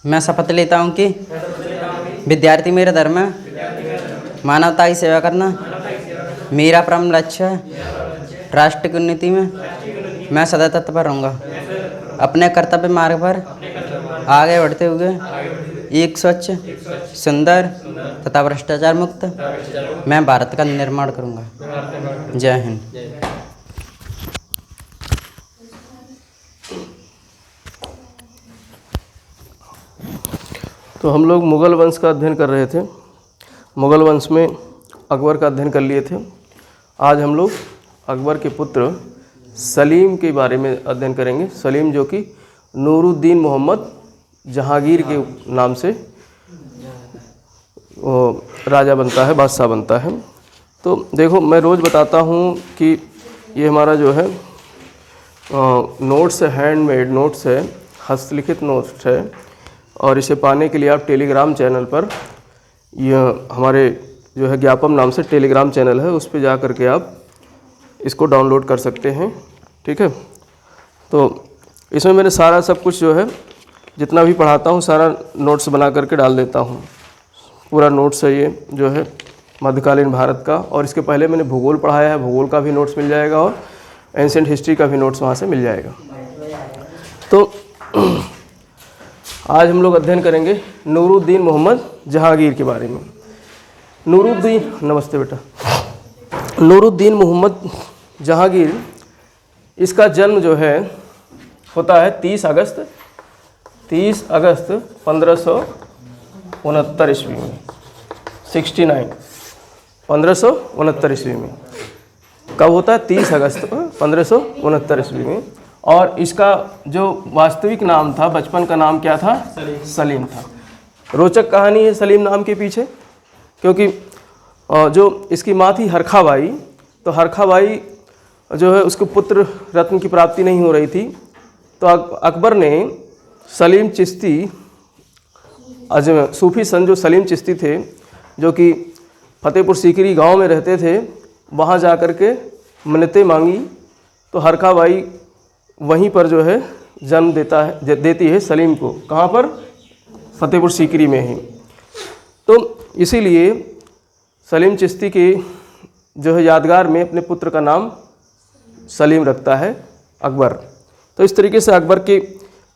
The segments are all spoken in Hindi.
मैं शपथ लेता हूँ कि विद्यार्थी मेरा धर्म है, मानवता की सेवा करना मेरा परम लक्ष्य है। राष्ट्र की उन्नति में मैं सदा तत्पर रहूँगा। अपने कर्तव्य मार्ग पर आगे बढ़ते हुए एक स्वच्छ, सुंदर तथा भ्रष्टाचार मुक्त मैं भारत का निर्माण करूँगा। जय हिंद। तो हम लोग मुग़ल वंश का अध्ययन कर रहे थे। मुग़ल वंश में अकबर का अध्ययन कर लिए थे। आज हम लोग अकबर के पुत्र सलीम के बारे में अध्ययन करेंगे। सलीम जो कि नूरुद्दीन मोहम्मद जहांगीर के नाम से राजा बनता है, बादशाह बनता है। तो देखो, मैं रोज़ बताता हूँ कि ये हमारा जो है नोट्स है, हैंडमेड नोट्स है, हस्तलिखित नोट्स है। और इसे पाने के लिए आप टेलीग्राम चैनल पर, यह हमारे जो है ज्ञापम नाम से टेलीग्राम चैनल है, उस पर जा कर के आप इसको डाउनलोड कर सकते हैं। ठीक है। तो इसमें मैंने सारा सब कुछ जो है जितना भी पढ़ाता हूँ सारा नोट्स बना करके डाल देता हूँ। पूरा नोट्स है ये जो है मध्यकालीन भारत का। और इसके पहले मैंने भूगोल पढ़ाया है, भूगोल का भी नोट्स मिल जाएगा और एंशिएंट हिस्ट्री का भी नोट्स वहाँ से मिल जाएगा। तो आज हम लोग अध्ययन करेंगे नूरुद्दीन मोहम्मद जहांगीर के बारे में। नूरुद्दीन, नमस्ते बेटा। नूरुद्दीन मोहम्मद जहांगीर, इसका जन्म जो है होता है 30 अगस्त 1569 ईस्वी में। 1569 ईस्वी में कब होता है? 30 अगस्त 1569 ईस्वी में। और इसका जो वास्तविक नाम था, बचपन का नाम क्या था? सलीम था। रोचक कहानी है सलीम नाम के पीछे, क्योंकि जो इसकी माँ थी हरखा बाई, तो हरखा बाई जो है उसको पुत्र रत्न की प्राप्ति नहीं हो रही थी। तो अकबर ने सलीम चिश्ती, सूफी संत जो सलीम चिश्ती थे, जो कि फतेहपुर सीकरी गांव में रहते थे, वहाँ जा कर के मन्नतें मांगी। तो हरखा बाई वहीं पर जो है जन्म देती है सलीम को। कहाँ पर? फतेहपुर सीकरी में ही। तो इसीलिए सलीम चिश्ती के जो है यादगार में अपने पुत्र का नाम सलीम रखता है अकबर। तो इस तरीके से अकबर के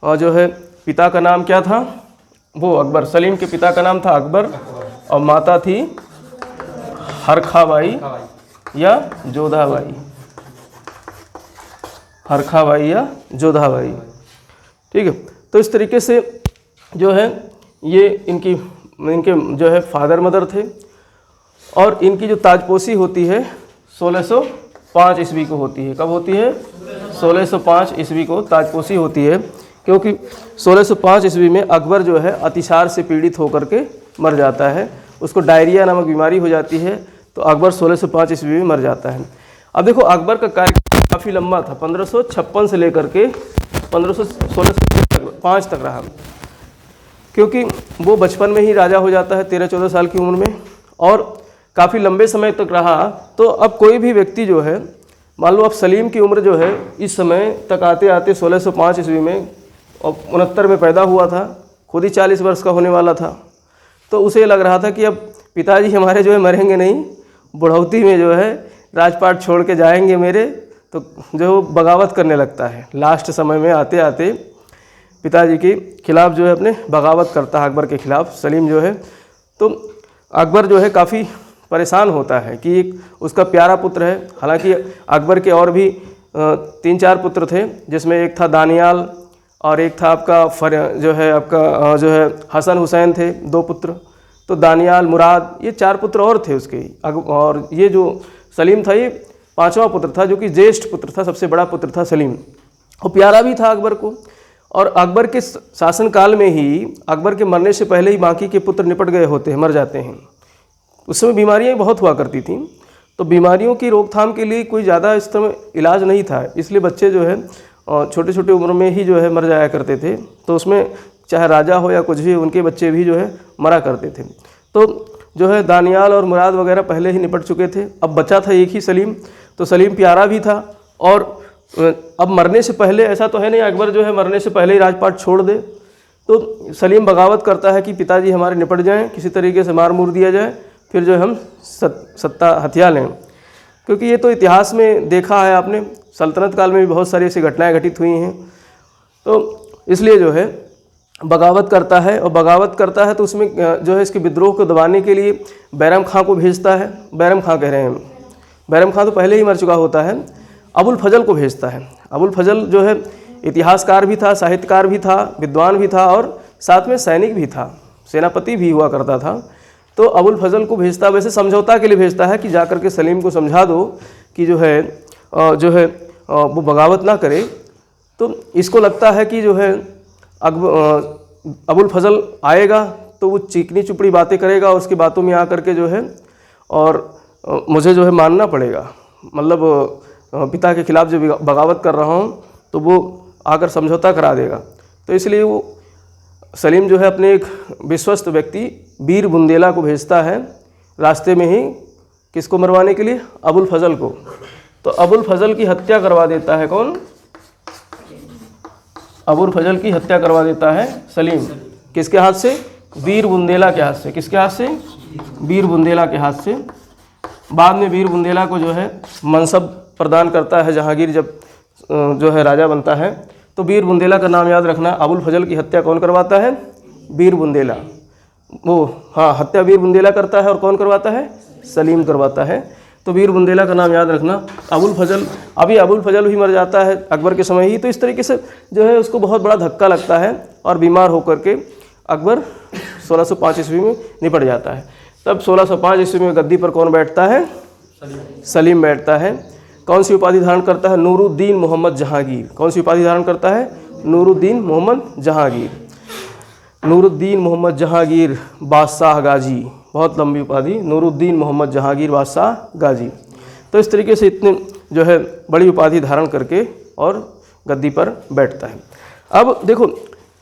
जो है पिता का नाम क्या था? वो अकबर। सलीम के पिता का नाम था अकबर और माता थी हरखा बाई या जोधा बाई। हरखा बाई या जोधा बाई। ठीक है। तो इस तरीके से जो है ये इनके जो है फादर मदर थे। और इनकी जो ताजपोशी होती है 1605 ईस्वी को होती है। कब होती है? 1605 ईस्वी को ताजपोशी होती है, क्योंकि 1605 ईस्वी में अकबर जो है अतिसार से पीड़ित होकर के मर जाता है। उसको डायरिया नामक बीमारी हो जाती है, तो अकबर 1605 ईस्वी में मर जाता है। अब देखो, अकबर का कार्यकाल काफ़ी लंबा था। 1556 से लेकर के 1516 तक रहा, क्योंकि वो बचपन में ही राजा हो जाता है 13-14 साल की उम्र में, और काफ़ी लंबे समय तक रहा। तो अब कोई भी व्यक्ति जो है, मान लो अब सलीम की उम्र जो है इस समय तक आते आते 1605 ईस्वी में और 69 में पैदा हुआ था, खुद ही 40 वर्ष का होने वाला था। तो उसे लग रहा था कि अब पिताजी हमारे जो है मरेंगे नहीं, बुढ़ौती में जो है राजपाट छोड़ के जाएंगे मेरे। तो जो बगावत करने लगता है, लास्ट समय में आते आते पिताजी के खिलाफ जो है अपने बगावत करता है अकबर के खिलाफ सलीम जो है। तो अकबर जो है काफ़ी परेशान होता है कि एक उसका प्यारा पुत्र है। हालांकि अकबर के और भी 3-4 पुत्र थे, जिसमें एक था दानियाल और एक था आपका जो है हसन हुसैन थे, 2 पुत्र। तो दानियाल, मुराद, ये 4 पुत्र और थे उसके। और ये जो सलीम था ये 5वां पुत्र था, जो कि ज्येष्ठ पुत्र था, सबसे बड़ा पुत्र था सलीम। और प्यारा भी था अकबर को। और अकबर के शासनकाल में ही, अकबर के मरने से पहले ही बाकी के पुत्र निपट गए होते हैं, मर जाते हैं। उस समय बीमारियाँ बहुत हुआ करती थीं, तो बीमारियों की रोकथाम के लिए कोई ज़्यादा इस समय इलाज नहीं था, इसलिए बच्चे जो है छोटे छोटे उम्र में ही जो है मर जाया करते थे। तो उसमें चाहे राजा हो या कुछ भी, उनके बच्चे भी जो है मरा करते थे। तो जो है दानियाल और मुराद वगैरह पहले ही निपट चुके थे, अब बचा था एक ही सलीम। तो सलीम प्यारा भी था, और अब मरने से पहले, ऐसा तो है नहीं अकबर जो है मरने से पहले ही राजपाट छोड़ दे, तो सलीम बगावत करता है कि पिताजी हमारे निपट जाएं, किसी तरीके से मार मूर दिया जाए, फिर जो है हम सत्ता हथिया लें। क्योंकि ये तो इतिहास में देखा है आपने, सल्तनत काल में भी बहुत सारी ऐसी घटनाएं घटित हुई हैं। तो इसलिए जो है बगावत करता है, और बगावत करता है तो उसमें जो है इसके विद्रोह को दबाने के लिए बैरम खां को भेजता है। बैरम खां कह रहे हैं, बैरम खां तो पहले ही मर चुका होता है। अबुल फजल को भेजता है। अबुल फजल जो है इतिहासकार भी था, साहित्यकार भी था, विद्वान भी था और साथ में सैनिक भी था, सेनापति भी हुआ करता था। तो अबुल फजल को भेजता, वैसे समझौता के लिए भेजता है कि जाकर के सलीम को समझा दो कि जो है वो बगावत ना करे। तो इसको लगता है कि जो है अबुल फजल आएगा तो वो चिकनी चुपड़ी बातें करेगा, और उसकी बातों में आकर के जो है और मुझे जो है मानना पड़ेगा, मतलब पिता के खिलाफ जो बगावत कर रहा हूँ तो वो आकर समझौता करा देगा। तो इसलिए वो सलीम जो है अपने एक विश्वस्त व्यक्ति बीर बुंदेला को भेजता है रास्ते में ही, किसको मरवाने के लिए? अबुल फजल को। तो अबुल फजल की हत्या करवा देता है कौन? अबुल फजल की हत्या करवा देता है सलीम। किसके हाथ से? बीर बुंदेला के हाथ से। किसके हाथ से? बीर बुंदेला के हाथ से। बाद में बीर बुंदेला को जो है मनसब प्रदान करता है जहांगीर, जब जो है राजा बनता है। तो बीर बुंदेला का नाम याद रखना। अबुल फजल की हत्या कौन करवाता है? बीर बुंदेला। वो हाँ, हत्या बीर बुंदेला करता है, और कौन करवाता है? सलीम करवाता है। तो बीर बुंदेला का नाम याद रखना। अबुल फजल, अभी अबुल फजल भी मर जाता है अकबर के समय ही। तो इस तरीके से जो है उसको बहुत बड़ा धक्का लगता है, और बीमार होकर के अकबर 1605 ईस्वी में निपट जाता है। तब 1605 ईस्वी में गद्दी पर कौन बैठता है? सलीम बैठता है। कौन सी उपाधि धारण करता है? नूरुद्दीन मोहम्मद जहांगीर। कौन सी उपाधि धारण करता है? नूरुद्दीन मोहम्मद जहांगीर। नूरुद्दीन मोहम्मद जहांगीर बादशाह गाजी, बहुत लंबी उपाधि, नूरुद्दीन मोहम्मद जहांगीर बादशाह गाजी। तो इस तरीके से इतने जो है बड़ी उपाधि धारण करके और गद्दी पर बैठता है। अब देखो,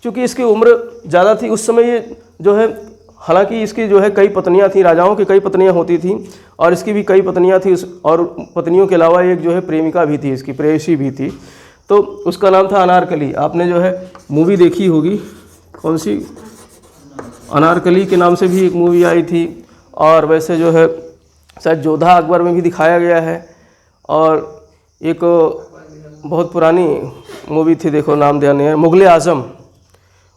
चूँकि इसकी उम्र ज़्यादा थी उस समय, ये जो है हालांकि इसकी जो है कई पत्नियां थीं, राजाओं की कई पत्नियां होती थीं, और इसकी भी कई पत्नियां थी, और पत्नियों के अलावा एक जो है प्रेमिका भी थी, इसकी प्रेयसी भी थी। तो उसका नाम था अनारकली। आपने जो है मूवी देखी होगी, कौन सी? अनारकली के नाम से भी एक मूवी आई थी, और वैसे जो है शायद जोधा अकबर में भी दिखाया गया है। और एक बहुत पुरानी मूवी थी, देखो नाम ध्यान नहीं है, मुग़ल आज़म।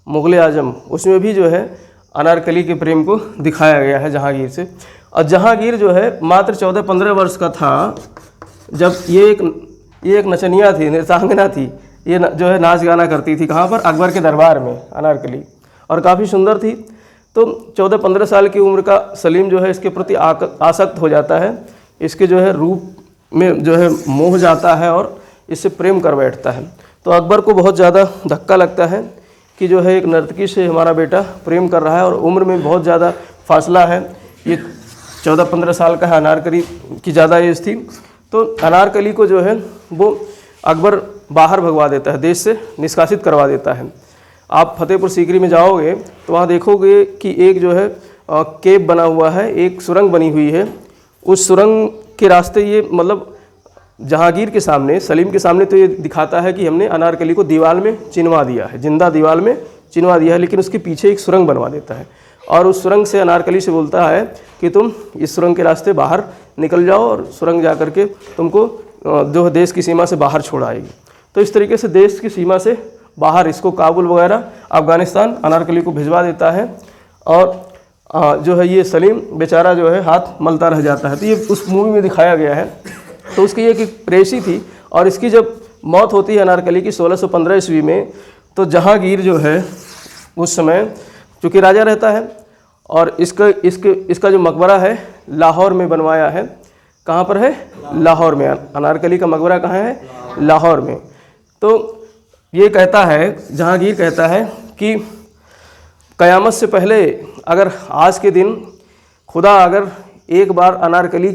मुग़ल आज़म, उसमें भी जो है अनारकली के प्रेम को दिखाया गया है जहांगीर से। और जहांगीर जो है मात्र 14-15 वर्ष का था जब ये एक नचनिया थी, नृत्यांगना थी, ये जो है नाच गाना करती थी। कहाँ पर? अकबर के दरबार में, अनारकली, और काफ़ी सुंदर थी। तो 14-15 साल की उम्र का सलीम जो है इसके प्रति आसक्त हो जाता है, इसके जो है रूप में जो है मोह जाता है और इससे प्रेम कर बैठता है। तो अकबर को बहुत ज़्यादा धक्का लगता है कि जो है एक नर्तकी से हमारा बेटा प्रेम कर रहा है, और उम्र में बहुत ज़्यादा फासला है। ये 14-15 साल का है, अनारकली की ज़्यादा एज थी। तो अनारकली को जो है वो अकबर बाहर भगवा देता है, देश से निष्कासित करवा देता है। आप फतेहपुर सीकरी में जाओगे तो वहाँ देखोगे कि एक जो है केव बना हुआ है, एक सुरंग बनी हुई है। उस सुरंग के रास्ते ये मतलब जहांगीर के सामने, सलीम के सामने तो ये दिखाता है कि हमने अनारकली को दीवार में चिनवा दिया है, जिंदा दीवार में चिनवा दिया है, लेकिन उसके पीछे एक सुरंग बनवा देता है, और उस सुरंग से अनारकली से बोलता है कि तुम इस सुरंग के रास्ते बाहर निकल जाओ, और सुरंग जा करके तुमको जो है देश की सीमा से बाहर छोड़ आएगी। तो इस तरीके से देश की सीमा से बाहर इसको काबुल वगैरह अफ़गानिस्तान अनारकली को भिजवा देता है, और जो है ये सलीम बेचारा जो है हाथ मलता रह जाता है। तो ये उस मूवी में दिखाया गया है। तो उसकी एक प्रेयसी थी, और इसकी जब मौत होती है अनारकली की 1615 ईस्वी में, तो जहांगीर जो है उस समय चूँकि राजा रहता है, और इसका जो मकबरा है लाहौर में बनवाया है। कहाँ पर है? लाहौर में। अनारकली का मकबरा कहाँ है? लाहौर में। तो ये कहता है, जहांगीर कहता है कि क़यामत से पहले अगर आज के दिन खुदा अगर एक बार अनारकली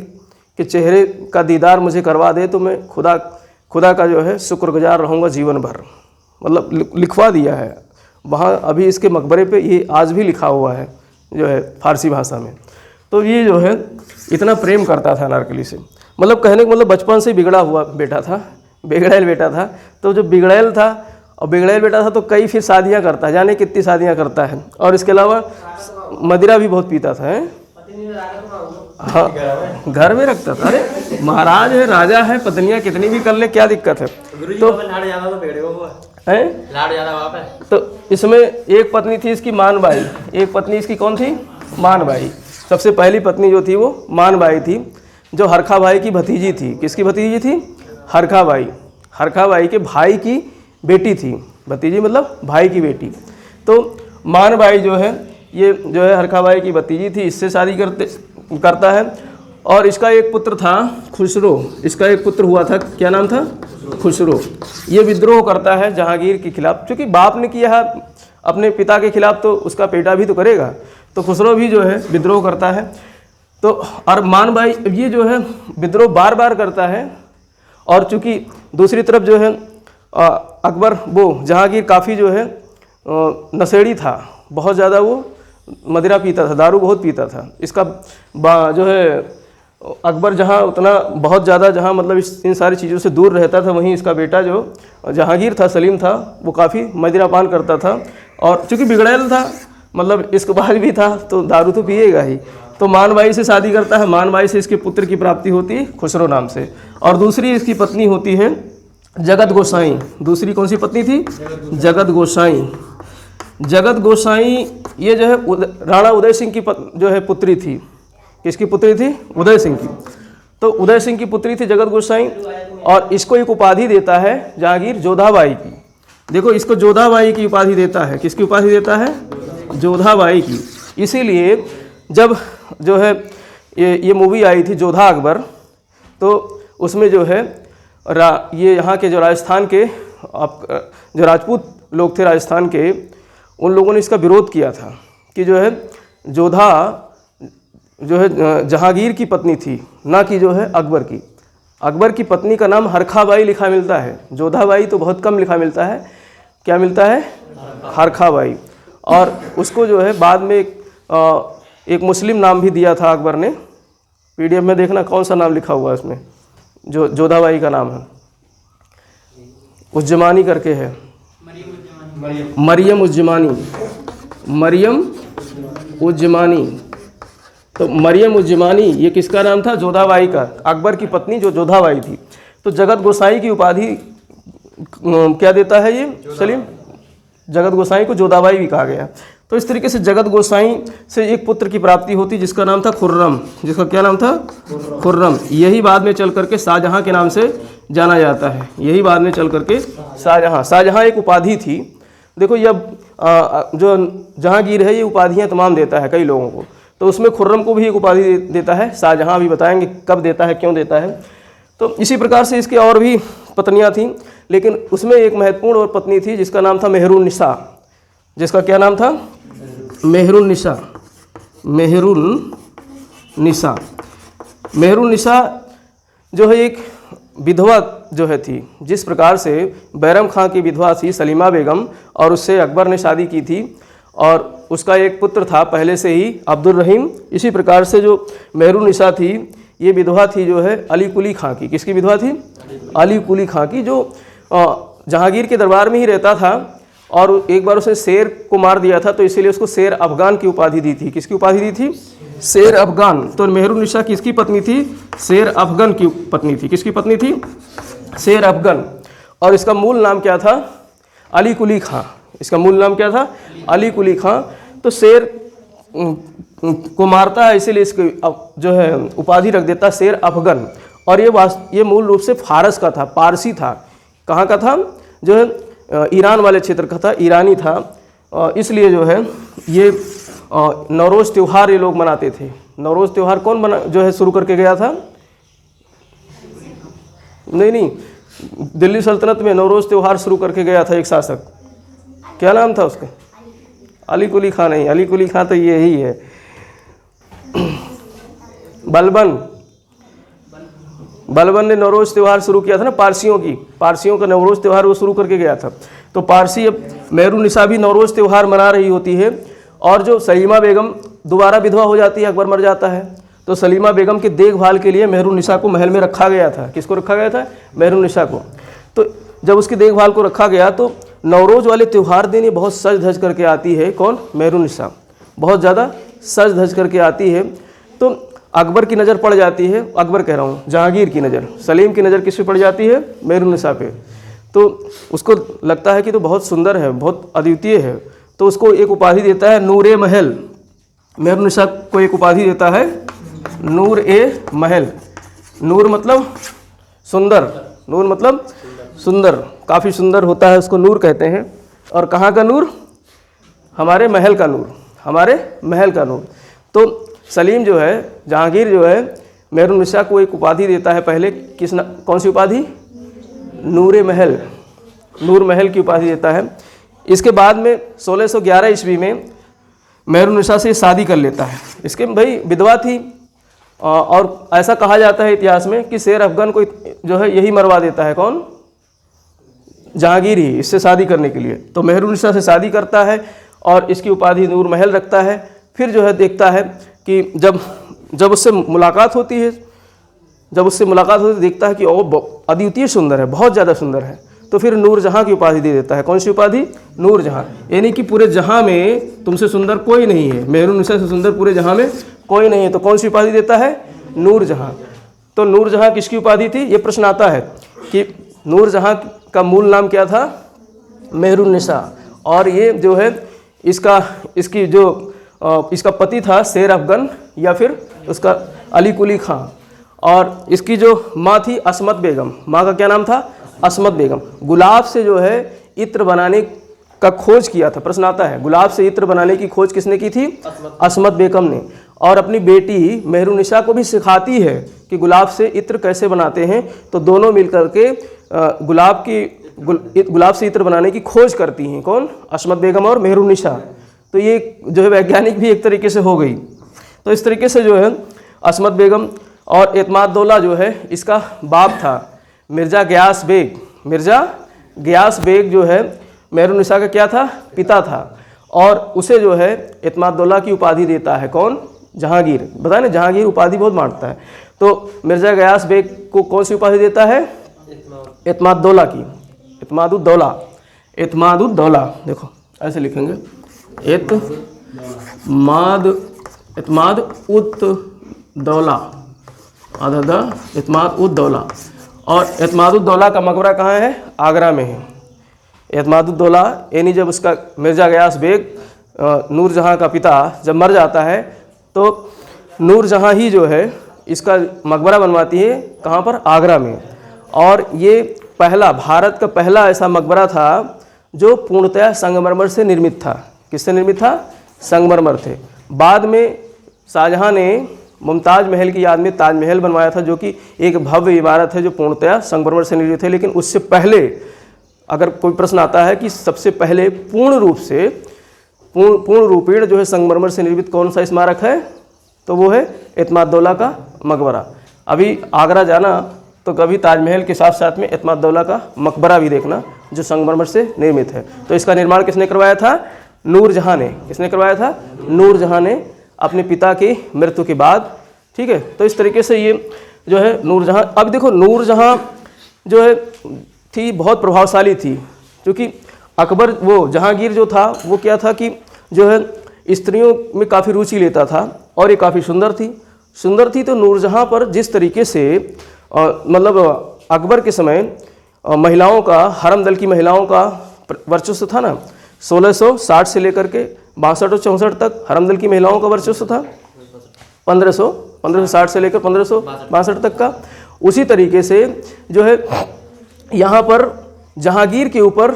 के चेहरे का दीदार मुझे करवा दे तो मैं खुदा का जो है शुक्रगुजार रहूँगा जीवन भर। मतलब लिखवा दिया है वहाँ, अभी इसके मकबरे पे ये आज भी लिखा हुआ है जो है फारसी भाषा में। तो ये जो है इतना प्रेम करता था अनारकली से। मतलब कहने का मतलब बचपन से बिगड़ा हुआ बेटा था, बिगड़ैल बेटा था। तो जो बिगड़ैल था और बिगड़ैल बेटा था तो कई फिर शादियां करता है, जाने कितनी शादियां करता है। और इसके अलावा मदिरा भी बहुत पीता था, हैं? हाँ, घर में रखता था। अरे महाराज है, राजा है, पत्नियां कितनी भी कर ले, क्या दिक्कत है। तो तो इसमें एक पत्नी थी इसकी मानबाई, एक पत्नी इसकी कौन थी? मानबाई। सबसे पहली पत्नी जो थी वो मानबाई थी, जो हरखाबाई की भतीजी थी। किसकी भतीजी थी? हरखाबाई। हरखाबाई के भाई की बेटी थी। भतीजी मतलब भाई की बेटी। तो मानबाई जो है, ये जो है हरखाबाई की भतीजी थी, इससे शादी करता है। और इसका एक पुत्र था खुसरो, इसका एक पुत्र हुआ था, क्या नाम था? खुसरो। ये विद्रोह करता है जहांगीर के खिलाफ, क्योंकि बाप ने किया है अपने पिता के खिलाफ तो उसका बेटा भी तो करेगा। तो खुसरो भी जो है विद्रोह करता है। तो और मानबाई ये जो है विद्रोह बार बार करता है। और चूँकि दूसरी तरफ जो है अकबर, वो जहांगीर काफ़ी जो है नशेड़ी था, बहुत ज़्यादा वो मदिरा पीता था, दारू बहुत पीता था। इसका जो है अकबर जहाँ उतना बहुत ज़्यादा, जहाँ मतलब इन सारी चीज़ों से दूर रहता था, वहीं इसका बेटा जो जहांगीर था, सलीम था, वो काफ़ी मदिरापान करता था। और चूँकि बिगड़ैल था, मतलब इश्कबाज भी था, तो दारू तो पिएगा ही। तो मानबाई से शादी करता है। मानबाई से इसके पुत्र की प्राप्ति होती है खुसरो नाम से। और दूसरी इसकी पत्नी होती है जगत गोसाई। दूसरी कौन सी पत्नी थी? जगत गोसाई। जगत गोसाई ये जो है राणा उदय सिंह की जो है पुत्री थी। किसकी पुत्री थी? उदय सिंह की। तो उदय सिंह की पुत्री थी जगत गोसाई। और इसको एक उपाधि देता है जहांगीर, जोधाबाई की। देखो, इसको जोधाबाई की उपाधि देता है। किसकी उपाधि देता है? जोधाबाई की। इसीलिए जब जो है ये मूवी आई थी जोधा अकबर, तो उसमें जो है ये यहाँ के जो राजस्थान के जो राजपूत लोग थे राजस्थान के, उन लोगों ने इसका विरोध किया था कि जो है जोधा जो है जहांगीर की पत्नी थी, ना कि जो है अकबर की। अकबर की पत्नी का नाम हरखाबाई लिखा मिलता है, जोधाबाई तो बहुत कम लिखा मिलता है। क्या मिलता है? हरखाबाई। और उसको जो है बाद में एक मुस्लिम नाम भी दिया था अकबर ने। पीडीएफ में देखना कौन सा नाम लिखा हुआ है उसमें, जो जोधाबाई का नाम है उज्जमानी करके है, मरियम उज्जमानी। मरियम उज्जमानी। तो मरियम उज्जमानी ये किसका नाम था? जोधाबाई का, अकबर की पत्नी जो जोधाबाई थी। तो जगत गोसाई की उपाधि क्या देता है ये सलीम? जगत गोसाई को जोधाबाई भी कहा गया। तो इस तरीके से जगत गोसाई से एक पुत्र की प्राप्ति होती जिसका नाम था खुर्रम। जिसका क्या नाम था? खुर्रम। यही बाद में चल करके शाहजहां के नाम से जाना जाता है। यही बाद में चल करके शाहजहां। शाहजहां एक उपाधि थी। देखो, ये जो जहांगीर है ये उपाधियां तमाम देता है कई लोगों को, तो उसमें खुर्रम को भी एक उपाधि देता है। शाहजहां भी बताएंगे कब देता है, क्यों देता है। तो इसी प्रकार से इसकी और भी पत्नियां थीं, लेकिन उसमें एक महत्वपूर्ण और पत्नी थी जिसका नाम था मेहरुन्निसा। जिसका क्या नाम था? मेहरुन्निसा। मेहरुन्निसा। मेहरुन्निसा जो है एक विधवा जो है थी। जिस प्रकार से बैरम खां की विधवा थी सलीमा बेगम, और उससे अकबर ने शादी की थी, और उसका एक पुत्र था पहले से ही अब्दुल रहीम। इसी प्रकार से जो मेहरुन्निसा थी ये विधवा थी जो है अली कुली खां की। किसकी विधवा थी? अली कुली खां की, जो जहांगीर के दरबार में ही रहता था। और एक बार उसने शेर को मार दिया था, तो इसीलिए उसको शेर अफगान की उपाधि दी थी। किसकी उपाधि दी थी? शेर अफगान। तो मेहरुन्निसा किसकी पत्नी थी? शेर अफगन की पत्नी थी। किसकी पत्नी थी? शेर अफगन। और इसका मूल नाम क्या था? अली कुली खां। इसका मूल नाम क्या था? अली कुली खां। तो शेर को मारता है, इसीलिए इसकी जो है उपाधि रख देता शेर अफगन। और ये मूल रूप से फारस का था, पारसी था। कहाँ का था? जो है ईरान वाले क्षेत्र का था, ईरानी था। इसलिए जो है ये नवरोज़ त्यौहार ये लोग मनाते थे। नवरोज़ त्यौहार कौन जो है शुरू करके गया था? नहीं, दिल्ली सल्तनत में नवरोज़ त्यौहार शुरू करके गया था एक शासक। क्या नाम था उसका? अली कुली खां नहीं, अली कुली खां तो ये ही है, बलबन ने नवरोज़ त्यौहार शुरू किया था ना, पारसियों का नवरोज़ त्यौहार वो शुरू करके गया था। तो पारसी अब मेहरुन्निसा भी नवरोज़ त्यौहार मना रही होती है। और जो सलीमा बेगम दोबारा विधवा हो जाती है, अकबर मर जाता है, तो सलीमा बेगम की देखभाल के लिए मेहरुन्निसा को महल में रखा गया था। किसको रखा गया था? मेहरुन्निसा को। तो जब उसकी देखभाल को रखा गया तो नवरोज़ वाले त्यौहार दिन ये बहुत सज धज करके आती है। कौन? मेहरुन्निसा बहुत ज़्यादा सज धज करके आती है। तो अकबर की नज़र पड़ जाती है, अकबर कह रहा हूँ, जहांगीर की नज़र, सलीम की नज़र किस पे पड़ जाती है? मेहरुन्निसा पे। तो उसको लगता है कि तो बहुत सुंदर है, बहुत अद्वितीय है, तो उसको एक उपाधि देता है नूरे महल। मेहरुन्निसा को एक उपाधि देता है नूर ए महल। नूर मतलब सुंदर, नूर मतलब सुंदर, काफ़ी सुंदर होता है, उसको नूर कहते हैं। और कहाँ का नूर? हमारे महल का नूर, हमारे महल का नूर। तो सलीम जो है, जहांगीर जो है, मेहरुन्निसा को एक उपाधि देता है पहले। कौन सी उपाधि? नूरे महल, नूर महल की उपाधि देता है। इसके बाद में 1611 ईस्वी में मेहरुन्निसा से शादी कर लेता है। इसके भाई विधवा थी, और ऐसा कहा जाता है इतिहास में कि शेर अफगान को जो है यही मरवा देता है। कौन? जहांगीर ही, इससे शादी करने के लिए। तो मेहरुन्निसा से शादी करता है और इसकी उपाधि नूर महल रखता है। फिर जो है देखता है कि जब उससे मुलाकात होती है, देखता है कि ओ अद्वितीय सुंदर है, बहुत ज़्यादा सुंदर है। तो फिर नूरजहाँ की उपाधि दे देता है। कौन सी उपाधि? नूरजहाँ, यानी कि पूरे जहाँ में तुमसे सुंदर कोई नहीं है, मेहरुन्निसा से सुंदर पूरे जहाँ में कोई नहीं है। तो कौन सी उपाधि देता है? नूरजहाँ। तो नूरजहाँ किसकी उपाधि थी? ये प्रश्न आता है कि नूरजहाँ का मूल नाम क्या था? मेहरुन्निसा। और ये जो है इसका पति था शेर अफगन, या फिर उसका अली कुली खां। और इसकी जो माँ थी असमत बेगम। माँ का क्या नाम था? असमत बेगम। गुलाब से जो है इत्र बनाने का खोज किया था। प्रश्न आता है, गुलाब से इत्र बनाने की खोज किसने की थी? असमत बेगम ने। और अपनी बेटी मेहरुन्निसा को भी सिखाती है कि गुलाब से इत्र कैसे बनाते हैं। तो दोनों मिलकर के गुलाब से इत्र बनाने की खोज करती हैं। कौन? असमत बेगम और मेहरुन्निसा। तो ये जो है वैज्ञानिक भी एक तरीके से हो गई। तो इस तरीके से जो है असमत बेगम और एतमादुद्दौला जो है इसका बाप था मिर्ज़ा गियास बेग। मिर्ज़ा गियास बेग जो है मेहरुन्निसा का क्या था? पिता था। और उसे जो है एतमादुद्दौला की उपाधि देता है। कौन? जहांगीर। बताए ना, जहांगीर उपाधि बहुत बांटता है। तो मिर्ज़ा गियास बेग को कौन सी उपाधि देता है? एतमादुद्दौला की। एतमादुद्दौला, देखो ऐसे लिखेंगे, एतमादुद्दौला, एतमादुद्दौला। और एतमादुद्दौला का मकबरा कहाँ है? आगरा में है। एतमादुद्दौला यानी जब उसका मिर्ज़ा गियास बेग नूरजहाँ का पिता जब मर जाता है, तो नूरजहाँ ही जो है इसका मकबरा बनवाती है। कहाँ पर? आगरा में। और ये भारत का पहला ऐसा मकबरा था जो पूर्णतया संगमरमर से निर्मित था। किससे निर्मित था? संगमरमर थे। बाद में शाहजहाँ ने मुमताज़ महल की याद में ताजमहल बनवाया था, जो कि एक भव्य इमारत है जो पूर्णतया संगमरमर से निर्मित है। लेकिन उससे पहले अगर कोई प्रश्न आता है कि सबसे पहले पूर्ण रूपेण जो है संगमरमर से निर्मित कौन सा स्मारक है, तो वो है एतमादुद्दौला का मकबरा। अभी आगरा जाना तो कभी ताजमहल के साथ साथ में एतमादुद्दौला का मकबरा भी देखना, जो संगमरमर से निर्मित है। तो इसका निर्माण किसने करवाया था? नूरजहाँ ने। किसने करवाया था? नूरजहाँ ने, अपने पिता की मृत्यु के बाद। ठीक है, तो इस तरीके से ये जो है नूरजहाँ। अब देखो नूरजहाँ जो है थी बहुत प्रभावशाली थी, क्योंकि अकबर वो जहांगीर जो था वो क्या था कि जो है स्त्रियों में काफ़ी रुचि लेता था, और ये काफ़ी सुंदर थी। तो नूरजहाँ पर जिस तरीके से मतलब अकबर के समय महिलाओं का, हरम दल की महिलाओं का वर्चस्व था ना, 1660 से लेकर के 62 और 64 तक हरम दल की महिलाओं का वर्चस्व था। 1560 से लेकर 1562 तक का। उसी तरीके से जो है यहाँ पर जहांगीर के ऊपर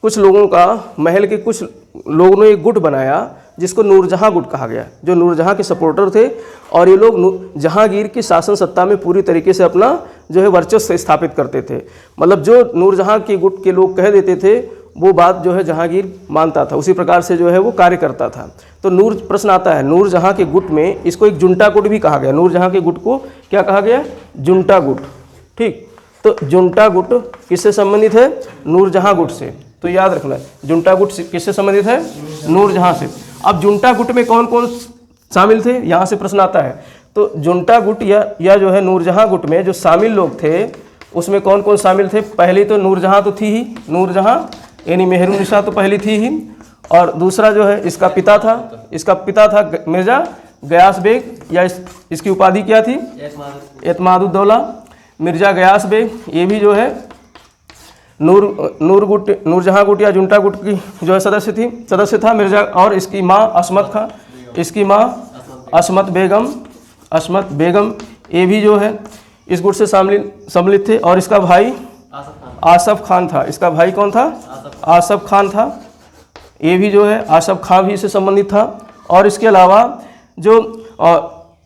कुछ लोगों का, महल के कुछ लोगों ने एक गुट बनाया जिसको नूरजहाँ गुट कहा गया, जो नूरजहाँ के सपोर्टर थे। और ये लोग जहांगीर की शासन सत्ता में पूरी तरीके से अपना जो है वर्चस्व स्थापित करते थे। मतलब जो नूरजहाँ के गुट के लोग कह देते थे वो बात जो है जहांगीर मानता था, उसी प्रकार से जो है वो कार्य करता था। तो प्रश्न आता है नूरजहाँ के गुट में, इसको एक जुंटा गुट भी कहा गया। नूरजहाँ के गुट को क्या कहा गया? जुंटा गुट। ठीक, तो जुंटा गुट किससे संबंधित है? नूरजहाँ गुट से। तो याद रखना, जुंटा गुट किससे संबंधित है? नूरजहाँ से। अब जुंटा गुट में कौन कौन शामिल थे, यहाँ से प्रश्न आता है। तो जुंटा गुट या जो है नूरजहाँ गुट में जो शामिल लोग थे उसमें कौन कौन शामिल थे? पहले तो नूरजहाँ तो थी ही, नूरजहाँ यानी मेहरुन्निसा तो पहली थी ही, और दूसरा जो है इसका पिता था मिर्जा गयास बेग, या इसकी उपाधि क्या थी? एतमादुद्दौला। मिर्जा गयास बेग ये भी जो है नूरजहां गुट या जुंटा गुट की जो है सदस्य था मिर्जा। और इसकी माँ असमत बेगम ये भी जो है इस गुट से सम्मिलित थे। और इसका भाई आसफ खान था। इसका भाई कौन था? आसफ खान था। ये भी जो है आसफ खान भी इससे संबंधित था। और इसके अलावा जो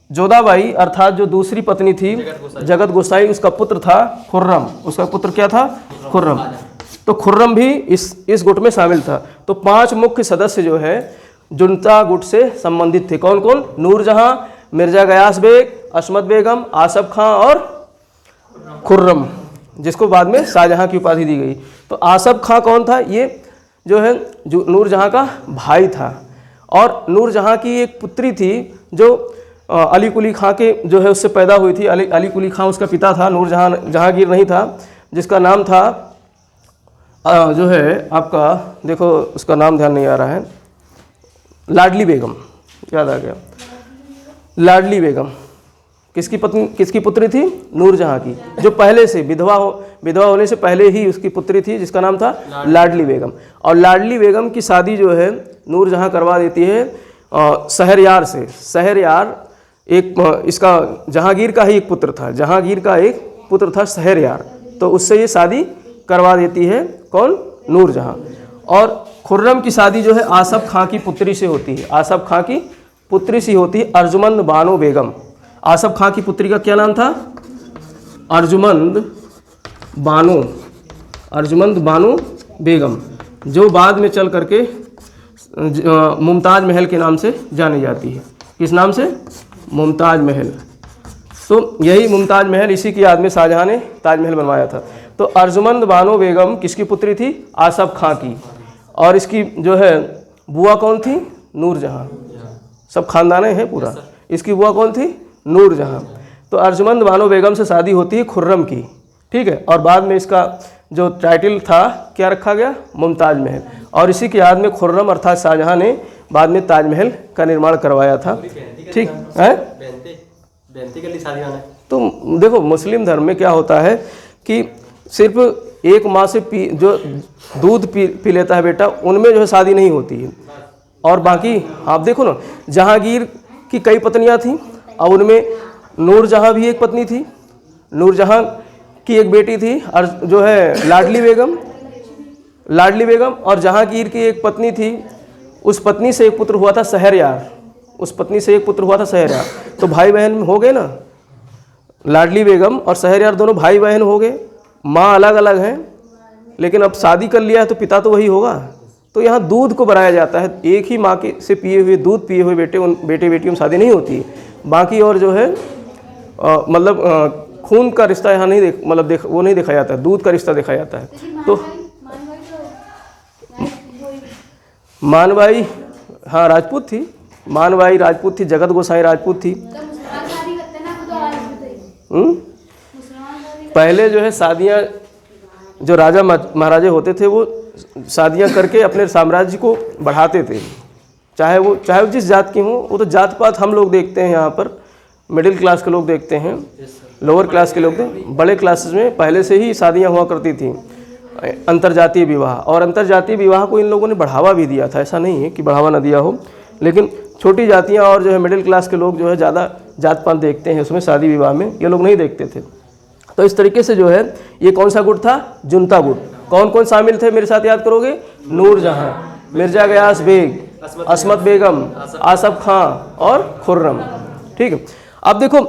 जोधाबाई अर्थात जो दूसरी पत्नी थी जगत गोसाई, उसका पुत्र था खुर्रम। उसका पुत्र क्या था? खुर्रम। तो खुर्रम भी इस गुट में शामिल था। तो 5 मुख्य सदस्य जो है जुंटा गुट से संबंधित थे। कौन कौन? नूरजहां, मिर्जा गयास बेग, असमत बेगम, आसफ खां और खुर्रम, जिसको बाद में शाहजहां की उपाधि दी गई। तो आसफ खां कौन था? ये जो है नूरजहां का भाई था। और नूरजहां की एक पुत्री थी जो अली कुली खां के जो है उससे पैदा हुई थी। अली कुली खां उसका पिता था, नूरजहां जहांगीर नहीं था, जिसका नाम था जो है आपका, देखो उसका नाम ध्यान नहीं आ रहा है, लाडली बेगम, याद आ गया, लाडली बेगम। किसकी पुत्री थी? नूरजहां की, जो पहले से विधवा होने से पहले ही उसकी पुत्री थी, जिसका नाम था लाडली बेगम। और लाडली बेगम की शादी जो है नूरजहां करवा देती है शहरयार से। शहरयार एक इसका जहांगीर का ही एक पुत्र था, जहांगीर का एक पुत्र था शहरयार, तो उससे ये शादी करवा देती है। कौन? नूरजहां। और खुर्रम की शादी जो है आसफ खां की पुत्री से होती है। आसफ खां की पुत्री से होती है अर्जुमंद बानो बेगम। आसफ खां की पुत्री का क्या नाम था? अर्जुमंद बानो बेगम, जो बाद में चल करके मुमताज महल के नाम से जानी जाती है। किस नाम से? मुमताज महल। तो यही मुमताज महल, इसी की याद में शाहजहां ने ताजमहल बनवाया था। तो अर्जुमंद बानो बेगम किसकी पुत्री थी? आसफ खां की। और इसकी जो है बुआ कौन थी? नूरजहां। सब खानदाने हैं पूरा। इसकी बुआ कौन थी? नूरजहां। तो अर्जुमंद बानो बेगम से शादी होती है खुर्रम की, ठीक है। और बाद में इसका जो टाइटल था क्या रखा गया? मुमताज महल। और इसी की याद में खुर्रम अर्थात शाहजहां ने बाद में ताजमहल का निर्माण करवाया था, ठीक है। तो देखो मुस्लिम धर्म में क्या होता है कि सिर्फ एक माँ से जो दूध पी लेता है बेटा, उनमें जो है शादी नहीं होती है। और बाकी आप देखो ना, जहांगीर की कई पत्नियां थीं, और उनमें नूरजहां भी एक पत्नी थी। नूरजहां की एक बेटी थी जो है लाडली बेगम। और जहांगीर की एक पत्नी थी, उस पत्नी से एक पुत्र हुआ था शहरयार। तो भाई बहन हो गए ना, लाडली बेगम और शहरयार दोनों भाई बहन हो गए। माँ अलग अलग हैं, लेकिन अब शादी कर लिया है तो पिता तो वही होगा। तो यहाँ दूध को बढ़ाया जाता है। एक ही माँ के से दूध पिए हुए बेटे बेटियों में शादी नहीं होती है। बाकी और जो है मतलब खून का रिश्ता यहाँ नहीं वो नहीं देखा जाता है, दूध का रिश्ता देखा जाता है। तो मानबाई हाँ राजपूत थी, मानबाई राजपूत थी, जगत गोसाई राजपूत थी। पहले जो है शादियाँ, जो राजा महाराजे होते थे वो शादियाँ करके अपने साम्राज्य को बढ़ाते थे, चाहे वो जिस जात की हों। वो तो जात पात हम लोग देखते हैं यहाँ पर, मिडिल क्लास के लोग देखते हैं, लोअर क्लास के लोग देखते। बड़े क्लासेस में पहले से ही शादियाँ हुआ करती थी, अंतर्जातीय विवाह। और अंतर्जातीय विवाह को इन लोगों ने बढ़ावा भी दिया था, ऐसा नहीं है कि बढ़ावा ना दिया हो, लेकिन छोटी जातियाँ और जो है मिडिल क्लास के लोग जो है ज़्यादा जात पात देखते हैं उसमें, शादी विवाह में ये लोग नहीं देखते थे। तो इस तरीके से जो है ये कौन सा गुट था? जुंता गुट। कौन कौन शामिल थे मेरे साथ याद करोगे? नूरजहां, मिर्जा गयास बेग, असमत बेगम, आसफ खां और खुर्रम, ठीक है। अब देखो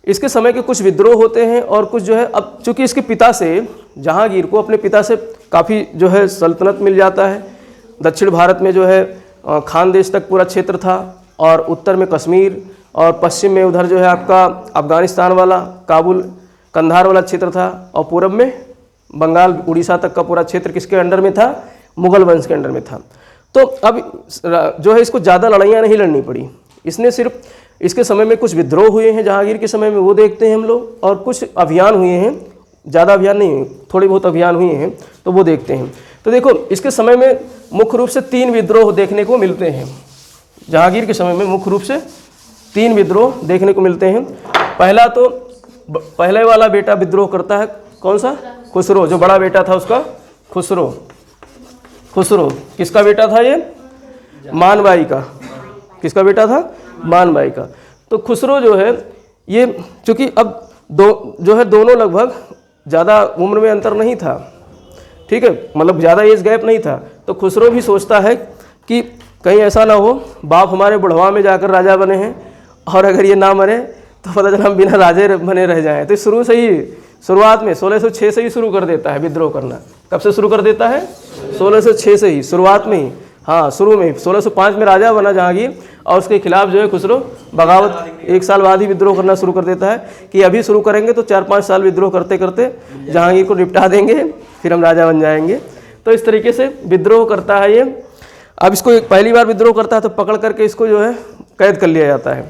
इसके समय के कुछ विद्रोह होते हैं और कुछ जो है, अब चूंकि इसके पिता से, जहांगीर को अपने पिता से काफ़ी जो है सल्तनत मिल जाता है। दक्षिण भारत में जो है खान देश तक पूरा क्षेत्र था, और उत्तर में कश्मीर, और पश्चिम में उधर जो है आपका अफगानिस्तान वाला, काबुल, कंधार वाला क्षेत्र था, और पूरब में बंगाल, उड़ीसा तक का पूरा क्षेत्र किसके अंडर में था? मुगल वंश के अंडर में था। तो अब जो है इसको ज़्यादा लड़ाइयाँ नहीं लड़नी पड़ी, इसने सिर्फ इसके समय में कुछ विद्रोह हुए हैं जहांगीर के समय में, वो देखते हैं हम लोग, और कुछ अभियान हुए हैं ज़्यादा अभियान नहीं हुए, थोड़ी बहुत अभियान हुए हैं, तो वो देखते हैं। तो देखो इसके समय में मुख्य रूप से 3 विद्रोह देखने को मिलते हैं। जहांगीर के समय में मुख्य रूप से 3 विद्रोह देखने को मिलते हैं। पहला तो पहले वाला बेटा विद्रोह करता है, कौन सा? खुसरो, जो बड़ा बेटा था उसका खुसरो। खुसरो किसका बेटा था? ये मानबाई का। किसका बेटा था? मानबाई का। तो खुसरो जो है ये, चूँकि अब जो है दोनों लगभग ज़्यादा उम्र में अंतर नहीं था, ठीक है, मतलब ज़्यादा एज गैप नहीं था। तो खुसरो भी सोचता है कि कहीं ऐसा ना हो बाप हमारे बुढ़वा में जाकर राजा बने हैं और अगर ये ना मरे तो पता चला हम बिना राजे बने रह जाएं। तो शुरू से ही, शुरुआत में 1606 से ही शुरू कर देता है विद्रोह करना। कब से शुरू कर देता है? 1606 से ही, शुरुआत में ही। हाँ, शुरू में 1605 में राजा बना जहांगीर और उसके खिलाफ जो है खुसरो बगावत 1 साल बाद ही विद्रोह करना शुरू कर देता है कि अभी शुरू करेंगे तो 4-5 साल विद्रोह करते करते जहांगीर को निपटा देंगे, फिर हम राजा बन जाएंगे। तो इस तरीके से विद्रोह करता है ये। अब इसको एक पहली बार विद्रोह करता है तो पकड़ करके इसको जो है कैद कर लिया जाता है,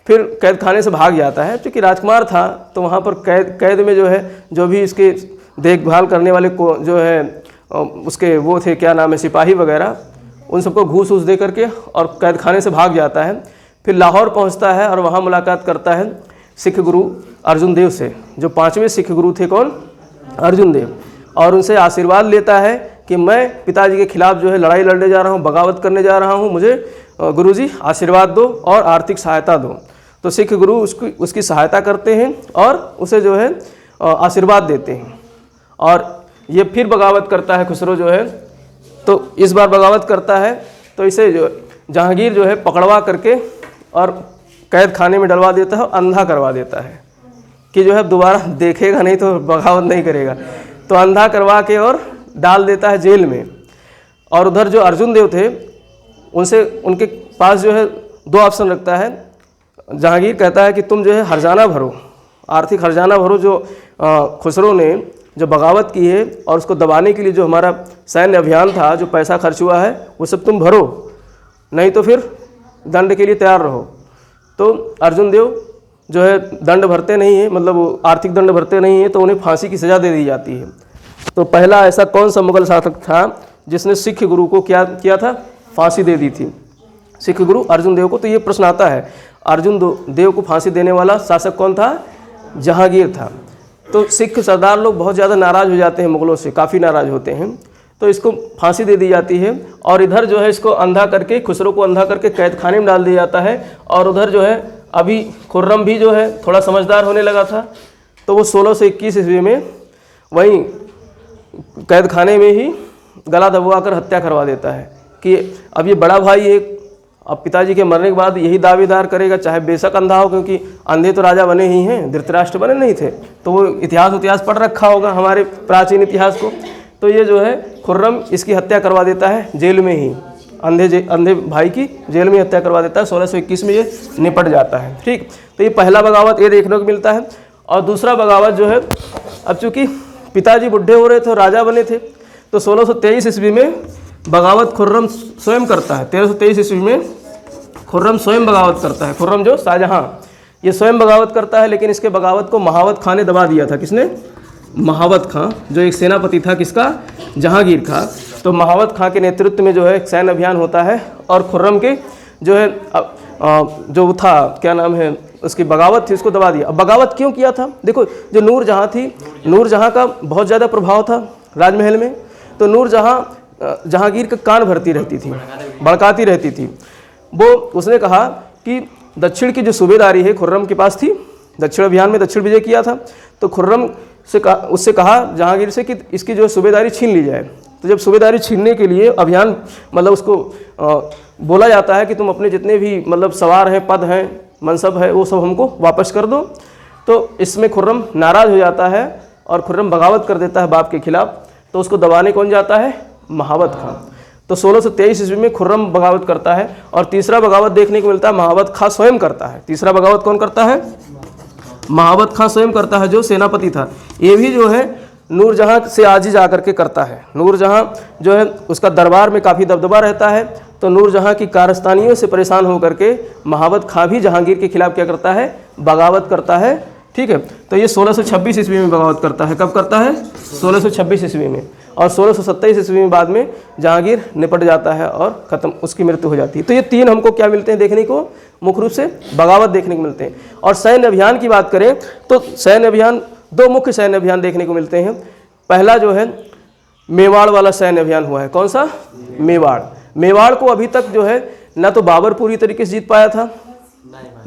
फिर कैद खाने से भाग जाता है। क्योंकि राजकुमार था तो वहाँ पर कैद में जो है जो भी इसके देखभाल करने वाले को जो है उसके वो थे, क्या नाम है, सिपाही वगैरह, उन सबको घूस वूस दे करके और कैद खाने से भाग जाता है। फिर लाहौर पहुँचता है और वहाँ मुलाकात करता है सिख गुरु अर्जुन देव से, जो 5वें सिख गुरु थे। कौन? अर्जुन देव। और उनसे आशीर्वाद लेता है कि मैं पिताजी के खिलाफ जो है लड़ाई लड़ने जा रहा हूँ, बगावत करने जा रहा हूँ, मुझे गुरुजी आशीर्वाद दो और आर्थिक सहायता दो। तो सिख गुरु उसकी सहायता करते हैं और उसे जो है आशीर्वाद देते हैं। और ये फिर बगावत करता है खुसरो जो है। तो इस बार बगावत करता है तो इसे जो जहांगीर जो है पकड़वा करके और कैद खाने में डलवा देता है और अंधा करवा देता है कि जो है दोबारा देखेगा नहीं तो बगावत नहीं करेगा। तो अंधा करवा के और डाल देता है जेल में। और उधर जो अर्जुन देव थे उनके पास जो है 2 ऑप्शन रखता है। जहांगीर कहता है कि तुम जो है हर्जाना भरो, आर्थिक हर्जाना भरो, जो खुसरो ने जो बगावत की है और उसको दबाने के लिए जो हमारा सैन्य अभियान था, जो पैसा खर्च हुआ है वो सब तुम भरो, नहीं तो फिर दंड के लिए तैयार रहो। तो अर्जुन देव जो है दंड भरते नहीं है, मतलब वो आर्थिक दंड भरते नहीं है, तो उन्हें फांसी की सज़ा दे दी जाती है। तो पहला ऐसा कौन सा मुगल शासक था जिसने सिख गुरु को क्या किया था? फांसी दे दी थी, सिख गुरु अर्जुन देव को। तो ये प्रश्न आता है, अर्जुन देव को फांसी देने वाला शासक कौन था? जहांगीर था। तो सिख सरदार लोग बहुत ज़्यादा नाराज़ हो जाते हैं, मुगलों से काफ़ी नाराज़ होते हैं। तो इसको फांसी दे दी जाती है और इधर जो है इसको अंधा करके, खुसरो को अंधा करके कैद खाने में डाल दिया जाता है। और उधर जो है अभी खुर्रम भी जो है थोड़ा समझदार होने लगा था, तो वो 1621 ईस्वी में वहीं कैद खाने में ही गला दबवा कर हत्या करवा देता है कि अब ये बड़ा भाई एक, अब पिताजी के मरने के बाद यही दावेदार करेगा, चाहे बेशक अंधा हो, क्योंकि अंधे तो राजा बने ही हैं, धृतराष्ट्र बने नहीं थे। तो वो इतिहास पढ़ रखा होगा हमारे प्राचीन इतिहास को। तो ये जो है खुर्रम इसकी हत्या करवा देता है जेल में ही, अंधे भाई की जेल में हत्या करवा देता है। 1621 में ये निपट जाता है। ठीक, तो ये पहला बगावत ये देखने को मिलता है। और दूसरा बगावत जो है, अब चूँकि पिताजी बुढ़े हो रहे थे, राजा बने थे, तो 1623 ईस्वी में बगावत खुर्रम स्वयं करता है। 1323 ईस्वी में खुर्रम स्वयं बगावत करता है। खुर्रम जो शाहजहाँ, ये स्वयं बगावत करता है, लेकिन इसके बगावत को महावत खां ने दबा दिया था। किसने? महावत खां, जो एक सेनापति था, किसका? जहांगीर का। तो महावत खां के नेतृत्व में जो है एक सैन्य अभियान होता है और खुर्रम के जो है जो था, क्या नाम है, उसकी बगावत थी, उसको दबा दिया। अब बगावत क्यों किया था? देखो, जो नूरजहाँ थी, नूरजहाँ का बहुत ज़्यादा प्रभाव था राजमहल में। तो नूरजहाँ जहांगीर का कान भरती रहती थी, भड़काती रहती थी। वो उसने कहा कि दक्षिण की जो सूबेदारी है खुर्रम के पास थी, दक्षिण अभियान में दक्षिण विजय किया था, तो खुर्रम से उससे कहा जहांगीर से कि इसकी जो सूबेदारी छीन ली जाए। तो जब सूबेदारी छीनने के लिए अभियान, मतलब उसको बोला जाता है कि तुम अपने जितने भी मतलब सवार हैं, पद हैं, मनसब है, वो सब हमको वापस कर दो। तो इसमें खुर्रम नाराज़ हो जाता है और खुर्रम बगावत कर देता है बाप के खिलाफ। तो उसको दबाने कौन जाता है? महावत खां। तो 1623 ईस्वी में खुर्रम बगावत करता है। और तीसरा बगावत देखने को मिलता है, महावत खां स्वयं करता है। तीसरा बगावत कौन करता है? महावत खां स्वयं करता है, जो सेनापति था। ये भी जो है नूरजहाँ से आज ही जा करके करता है। नूरजहाँ जो है उसका दरबार में काफ़ी दबदबा रहता है। तो नूरजहाँ की कारस्तानियों से परेशान होकर के महावत खां भी जहांगीर के खिलाफ क्या करता है? बगावत करता है ठीक है। तो ये 1626 ईस्वी में बगावत करता है। कब करता है? 1626 ईस्वी में। और 1627 ईस्वी में बाद में जहांगीर निपट जाता है और ख़त्म, उसकी मृत्यु हो जाती है। तो ये तीन हमको क्या मिलते हैं देखने को? मुख्य रूप से बगावत देखने को मिलते हैं। और सैन्य अभियान की बात करें तो सैन्य अभियान, दो मुख्य सैन्य अभियान देखने को मिलते हैं। पहला जो है मेवाड़ वाला सैन्य अभियान हुआ है। कौन सा? मेवाड़। मेवाड़ को अभी तक जो है ना तो बाबर पूरी तरीके से जीत पाया था,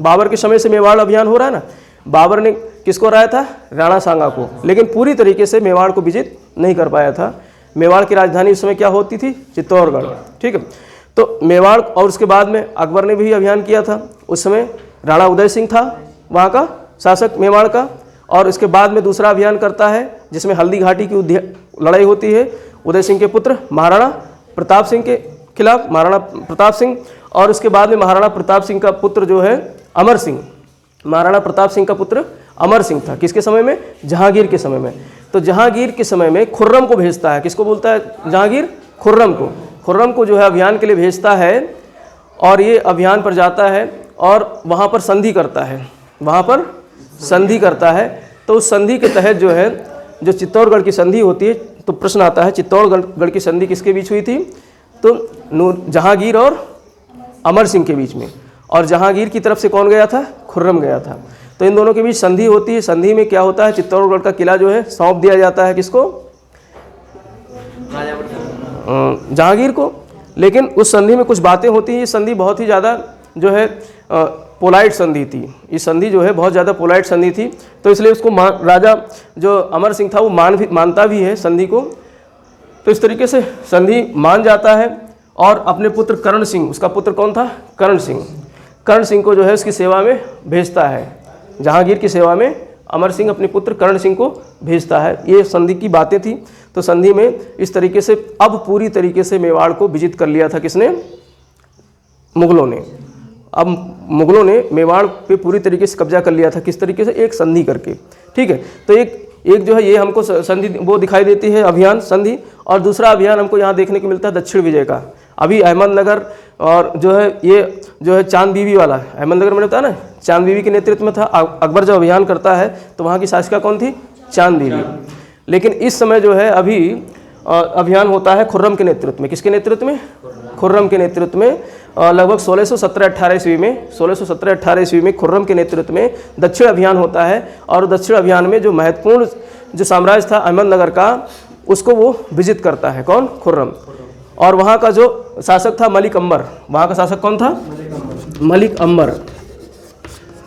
बाबर के समय से मेवाड़ अभियान हो रहा है ना, बाबर ने किसको हराया था? राणा सांगा को, लेकिन पूरी तरीके से मेवाड़ को विजित नहीं कर पाया था। मेवाड़ की राजधानी उस समय क्या होती थी? चित्तौड़गढ़, ठीक है। तो मेवाड़, और उसके बाद में अकबर ने भी अभियान किया था। उस समय राणा उदय सिंह था वहाँ का शासक मेवाड़ का, और इसके बाद में दूसरा अभियान करता है जिसमें हल्दी घाटी की लड़ाई होती है उदय सिंह के पुत्र महाराणा प्रताप सिंह के खिलाफ, महाराणा प्रताप सिंह। और उसके बाद में महाराणा प्रताप सिंह का पुत्र जो है अमर सिंह, महाराणा प्रताप सिंह का पुत्र अमर सिंह था। किसके समय में? जहांगीर के समय में। तो जहांगीर के समय में खुर्रम को भेजता है। किसको बोलता है जहांगीर? खुर्रम को। खुर्रम को जो है अभियान के लिए भेजता है, और ये अभियान पर जाता है और वहाँ पर संधि करता है, वहाँ पर संधि करता है। तो उस संधि के तहत जो है, जो चित्तौड़गढ़ की संधि होती है, तो प्रश्न आता है चित्तौड़गढ़ की संधि किसके बीच हुई थी? तो जहांगीर और अमर सिंह के बीच में। और जहांगीर की तरफ से कौन गया था? खुर्रम गया था। तो इन दोनों के बीच संधि होती है। संधि में क्या होता है? चित्तौड़गढ़ का किला जो है सौंप दिया जाता है किसको? जहांगीर को। लेकिन उस संधि में कुछ बातें होती हैं। ये संधि बहुत ही ज़्यादा जो है पोलाइट संधि थी। ये संधि जो है बहुत ज़्यादा पोलाइट संधि थी, तो इसलिए उसको राजा जो अमर सिंह था वो मानता भी है संधि को। तो इस तरीके से संधि मान जाता है और अपने पुत्र करण सिंह, उसका पुत्र कौन था? करण सिंह। करण सिंह को जो है उसकी सेवा में भेजता है। जहांगीर की सेवा में अमर सिंह अपने पुत्र करण सिंह को भेजता है। ये संधि की बातें थी। तो संधि में इस तरीके से अब पूरी तरीके से मेवाड़ को विजित कर लिया था। किसने? मुगलों ने। अब मुगलों ने मेवाड़ पे पूरी तरीके से कब्जा कर लिया था। किस तरीके से? एक संधि करके, ठीक है। तो एक जो है ये हमको संधि वो दिखाई देती है, अभियान संधि। और दूसरा अभियान हमको यहाँ देखने को मिलता है दक्षिण विजय का। अभी अहमदनगर और जो है ये जो है चांद बीबी वाला, अहमदनगर मैंने बताया ना, चांद बीबी के नेतृत्व में था। अकबर जब अभियान करता है तो वहाँ की शासिका कौन थी? चांद बीबी। लेकिन इस समय जो है अभी अभियान होता है खुर्रम के नेतृत्व में। किसके नेतृत्व में? खुर्रम के नेतृत्व में। लगभग 1617-18 ईस्वी में, 1617-18 ईस्वी में खुर्रम के नेतृत्व में दक्षिण अभियान होता है। और दक्षिण अभियान में जो महत्वपूर्ण जो साम्राज्य था अहमदनगर का, उसको वो विजित करता है। कौन? खुर्रम। और वहाँ का जो शासक था मलिक अंबर। वहाँ का शासक कौन था? मलिक अंबर।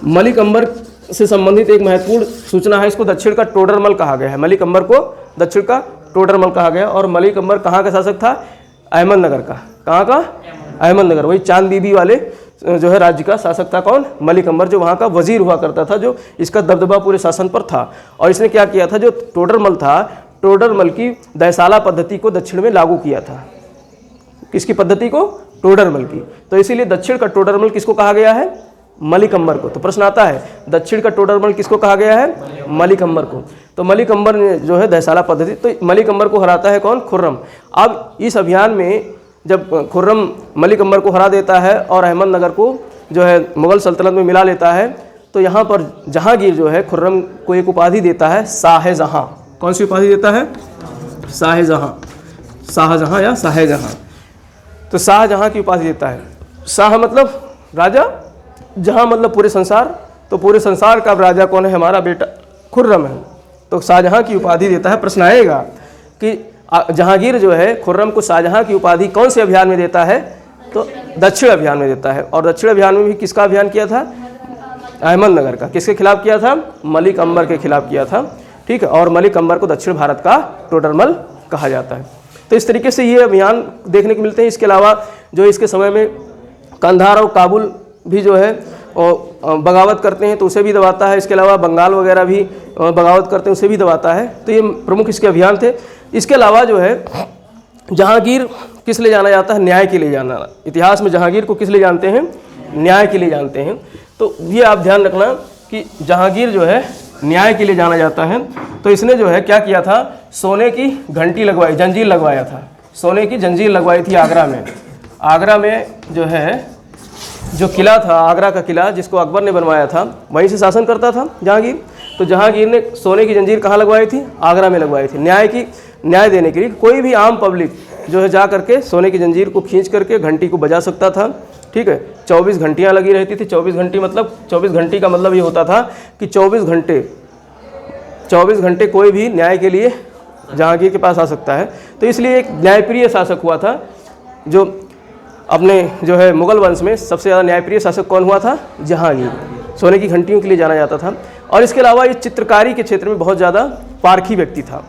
मलिक अंबर से संबंधित एक महत्वपूर्ण सूचना है। इसको दक्षिण का टोडरमल कहा गया है। मलिक अंबर को दक्षिण का टोडरमल कहा गया। और मलिक अंबर कहाँ का शासक था? अहमदनगर का। कहाँ का? अहमदनगर। वही चांद बीबी वाले जो है राज्य का शासक था। कौन? मलिक अंबर, जो वहाँ का वजीर हुआ करता था, जो इसका दबदबा पूरे शासन पर था। और इसने क्या किया था? जो टोडरमल था, टोडरमल की दयसाला पद्धति को दक्षिण में लागू किया था। किसकी पद्धति को? टोडरमल की। तो इसीलिए दक्षिण का टोडरमल किसको कहा गया है? मलिक अंबर को। तो प्रश्न आता है दक्षिण का टोडरमल किसको कहा गया है? मलिक अंबर को। तो मलिक अंबर ने जो है दयसाला पद्धति, तो मलिक अंबर को हराता है कौन? खुर्रम। अब इस अभियान में जब खुर्रम मलिक अंबर को हरा देता है और अहमदनगर को जो है मुगल सल्तनत में मिला लेता है, तो यहाँ पर जहांगीर जो है खुर्रम को एक उपाधि देता है, शाहजहाँ। कौन सी उपाधि देता है? शाहजहाँ। शाहजहाँ या शाहजहाँ। तो शाहजहाँ की उपाधि देता है। शाह मतलब राजा, जहाँ मतलब पूरे संसार। तो पूरे संसार का राजा कौन है? हमारा बेटा खुर्रम है। तो शाहजहाँ की उपाधि देता है। प्रश्न आएगा कि जहांगीर जो है खुर्रम को शाहजहाँ की उपाधि कौन से अभियान में देता है? तो दक्षिण अभियान में देता है। और दक्षिण अभियान में भी किसका अभियान किया था? अहमदनगर का। किसके खिलाफ किया था? मलिक अंबर के खिलाफ किया था, ठीक है। और मलिक अंबर को दक्षिण भारत का टोडरमल कहा जाता है। तो इस तरीके से ये अभियान देखने को मिलते हैं। इसके अलावा जो इसके समय में कंधार और काबुल भी जो है बगावत करते हैं, तो उसे भी दबाता है। इसके अलावा बंगाल वगैरह भी बगावत करते हैं, उसे भी दबाता है। तो ये प्रमुख इसके अभियान थे। इसके अलावा जो है जहांगीर किस लिए जाना जाता है? न्याय के लिए जाना। इतिहास में जहांगीर को किस लिए जानते हैं? न्याय के लिए जानते हैं। तो ये आप ध्यान रखना कि जहांगीर जो है न्याय के लिए जाना जाता है। तो इसने जो है क्या किया था? सोने की घंटी लगवाई, जंजीर लगवाया था। सोने की जंजीर लगवाई थी आगरा में। आगरा में जो है जो किला था, आगरा का किला, जिसको अकबर ने बनवाया था, वहीं से शासन करता था जहांगीर। तो जहांगीर ने सोने की जंजीर कहाँ लगवाई थी? आगरा में लगवाई थी। न्याय देने के लिए कोई भी आम पब्लिक जो है जा करके सोने की जंजीर को खींच करके घंटी को बजा सकता था। ठीक है, 24 घंटियाँ लगी रहती थी। 24 घंटी मतलब 24 घंटी का मतलब ये होता था कि 24 घंटे कोई भी न्याय के लिए जहांगीर के पास आ सकता है। तो इसलिए एक न्यायप्रिय शासक हुआ था, जो अपने जो है मुगल वंश में सबसे ज़्यादा न्यायप्रिय शासक कौन हुआ था? जहांगीर। सोने की घंटियों के लिए जाना जाता था। और इसके अलावा ये चित्रकारी के क्षेत्र में बहुत ज़्यादा पारखी व्यक्ति था।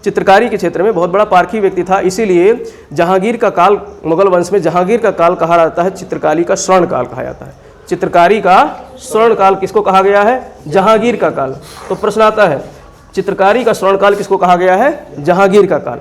चित्रकारी के क्षेत्र में बहुत बड़ा पारखी व्यक्ति था। इसीलिए जहांगीर का काल, मुगल वंश में जहांगीर का काल कहा जाता है चित्रकारी का स्वर्ण काल कहा जाता है। चित्रकारी का स्वर्ण काल किसको कहा गया है? जहांगीर का काल। तो प्रश्न आता है चित्रकारी का स्वर्ण काल किसको कहा गया है? जहांगीर का काल।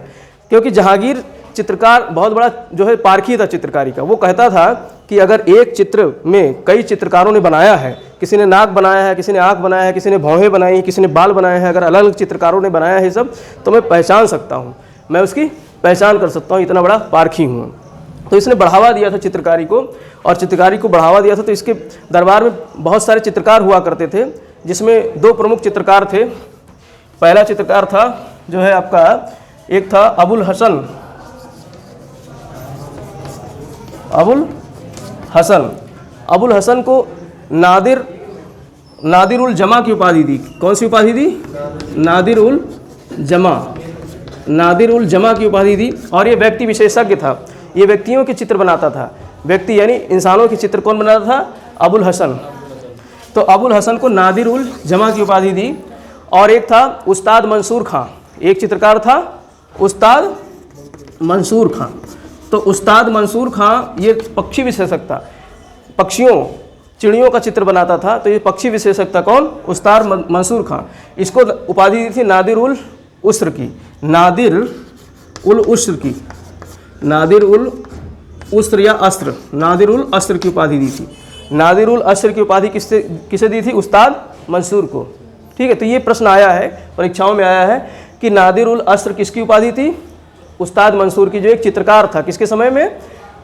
क्योंकि जहांगीर चित्रकार बहुत बड़ा जो है पारखी था चित्रकारी का। वो कहता था कि अगर एक चित्र में कई चित्रकारों ने बनाया है, किसी ने नाक बनाया है, किसी ने आँख बनाया है, किसी ने भौहें बनाई, किसी ने बाल बनाए हैं, अगर अलग अलग चित्रकारों ने बनाया है सब, तो मैं पहचान सकता हूँ, मैं उसकी पहचान कर सकता हूँ, इतना बड़ा पारखी हूँ। तो इसने बढ़ावा दिया था चित्रकारी को, और चित्रकारी को बढ़ावा दिया था। तो इसके दरबार में बहुत सारे चित्रकार हुआ करते थे, जिसमें दो प्रमुख चित्रकार थे। पहला चित्रकार था जो है आपका, एक था अबुल हसन को नादिर उल जमा की उपाधि दी। कौन सी उपाधि दी? नादिर उल जमा की उपाधि दी। और ये व्यक्ति विशेषज्ञ था, ये व्यक्तियों के चित्र बनाता था। व्यक्ति यानी इंसानों के चित्र कौन बनाता था? अबुल हसन। तो अबुल हसन को नादिर उल जमा की उपाधि दी। और एक था उस्ताद मंसूर खां, एक चित्रकार था उस्ताद मंसूर खां। तो उस्ताद मंसूर खां ये पक्षी विशेषज्ञ था, पक्षियों चिड़ियों का चित्र बनाता था। तो ये पक्षी विशेषज्ञ था कौन? उस्ताद मंसूर खां। इसको उपाधि दी थी नादिर उल उस्र की। नादिर उल उस्र या अस्त्र, नादिर उल अस्त्र की उपाधि दी थी। नादिर उल अस्र की उपाधि किसे दी थी? उस्ताद मंसूर को। ठीक है, तो ये प्रश्न आया है, परीक्षाओं में आया है कि नादिर उल अस्र किसकी उपाधि थी? उस्ताद मंसूर की, जो एक चित्रकार था। किसके समय में?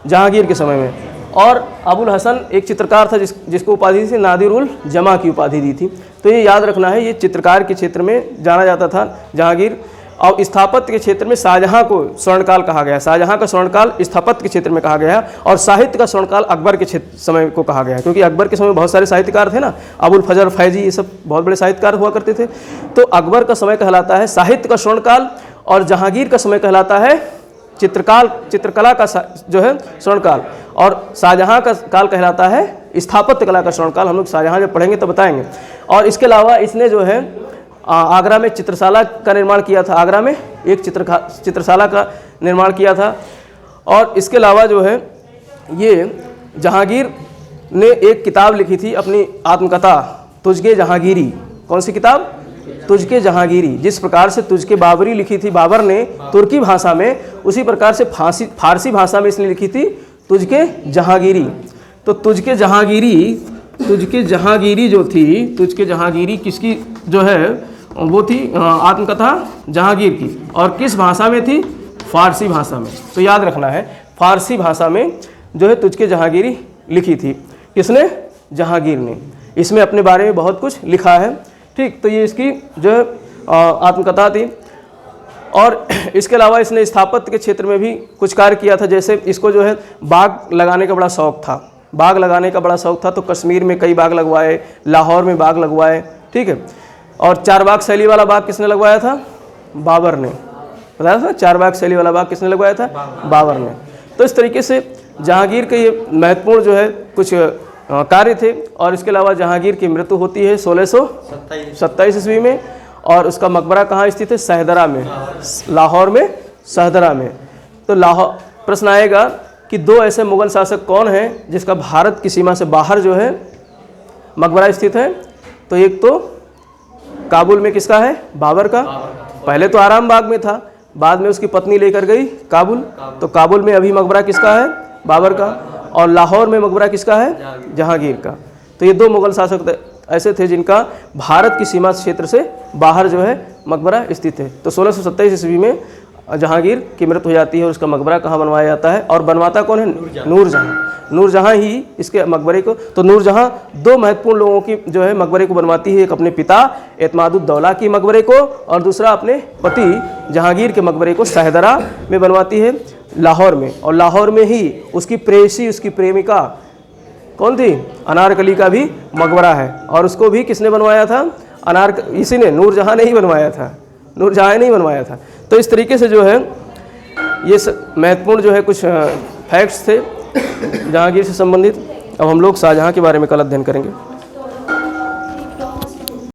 जहांगीर के समय में। और अबुल हसन एक चित्रकार था जिसको उपाधि थी नादिर उल जमा की उपाधि दी थी। तो ये याद रखना है, ये चित्रकार के क्षेत्र में जाना जाता था जहांगीर। और स्थापत्य के क्षेत्र में शाहजहां को स्वर्णकाल कहा गया। शाहजहां का स्वर्णकाल स्थापत्य के क्षेत्र में कहा गया है। और साहित्य का स्वर्णकाल अकबर के समय को कहा गया है, क्योंकि अकबर के समय में बहुत सारे साहित्यकार थे ना, अबुल फजल फैजी, ये सब बहुत बड़े साहित्यकार हुआ करते थे। तो अकबर का समय कहलाता है साहित्य का स्वर्णकाल, और जहांगीर का समय कहलाता है चित्रकला का जो है स्वर्णकाल, और शाहजहां का काल कहलाता है स्थापत्य कला का स्वर्णकाल। हम लोग शाहजहां जब पढ़ेंगे तो बताएंगे। और इसके अलावा इसने जो है आगरा में चित्रशाला का निर्माण किया था। आगरा में एक चित्रशाला का निर्माण किया था। और इसके अलावा जो है ये जहांगीर ने एक किताब लिखी थी अपनी आत्मकथा, तुझके जहांगीरी। कौन सी किताब? तुझके जहांगीरी। जिस प्रकार से तुझके बाबरी लिखी थी बाबर ने तुर्की भाषा में, उसी प्रकार से फारसी भाषा में इसने लिखी थी तुझके जहांगीरी। तो तुझके जहांगीरी जो थी, तुझके जहांगीरी किसकी जो है? वो थी आत्मकथा जहांगीर की। और किस भाषा में थी? फारसी भाषा में। तो याद रखना है, फारसी भाषा में जो है तुझके जहांगीरी लिखी थी। किसने? जहांगीर ने। इसमें अपने बारे में बहुत कुछ लिखा है। ठीक, तो ये इसकी जो है आत्मकथा थी। और इसके अलावा इसने स्थापत्य के क्षेत्र में भी कुछ कार्य किया था। जैसे इसको जो है बाग लगाने का बड़ा शौक था, तो कश्मीर में कई बाग लगवाए, लाहौर में बाग लगवाए। ठीक है, और चारबाग शैली वाला बाग किसने लगवाया था? बाबर ने। बताया था चारबाग शैली वाला बाग किसने लगवाया था? बाबर ने। तो इस तरीके से जहांगीर के ये महत्वपूर्ण जो है कुछ कार्य थे। और इसके अलावा जहांगीर की मृत्यु होती है 1627 ईस्वी में। और उसका मकबरा कहाँ स्थित है? सहदरा में, लाहौर में, सहदरा में। तो लाहौर प्रश्न आएगा कि दो ऐसे मुगल शासक कौन हैं जिसका भारत की सीमा से बाहर जो है मकबरा स्थित है? तो एक तो काबुल में किसका है? बाबर का। पहले तो आराम बाग में था, बाद में उसकी पत्नी लेकर गई काबुल। तो काबुल में अभी मकबरा किसका है? बाबर का। और लाहौर में मकबरा किसका है? जहांगीर का। तो ये दो मुगल शासक ऐसे थे जिनका भारत की सीमा क्षेत्र से बाहर जो है मकबरा स्थित है। तो 1627 ईस्वी में जहांगीर की मृत्यु हो जाती है और उसका मकबरा कहाँ बनवाया जाता है, और बनवाता कौन है? नूरजहाँ। नूरजहाँ ही इसके मकबरे को, तो नूरजहाँ दो महत्वपूर्ण लोगों की जो है मकबरे को बनवाती है, एक अपने पिता एतमादुद्दौला की मकबरे को और दूसरा अपने पति जहांगीर के मकबरे को शाहदरा में बनवाती है, लाहौर में। और लाहौर में ही उसकी प्रेयसी, उसकी प्रेमिका कौन थी? अनारकली का भी मकबरा है, और उसको भी किसने बनवाया था? इसी ने, नूरजहाँ ने ही बनवाया था, नूरजहाँ ने ही बनवाया था। तो इस तरीके से जो है ये महत्वपूर्ण जो है कुछ फैक्ट्स थे जहांगीर से संबंधित। अब हम लोग शाहजहाँ के बारे में कल अध्ययन करेंगे।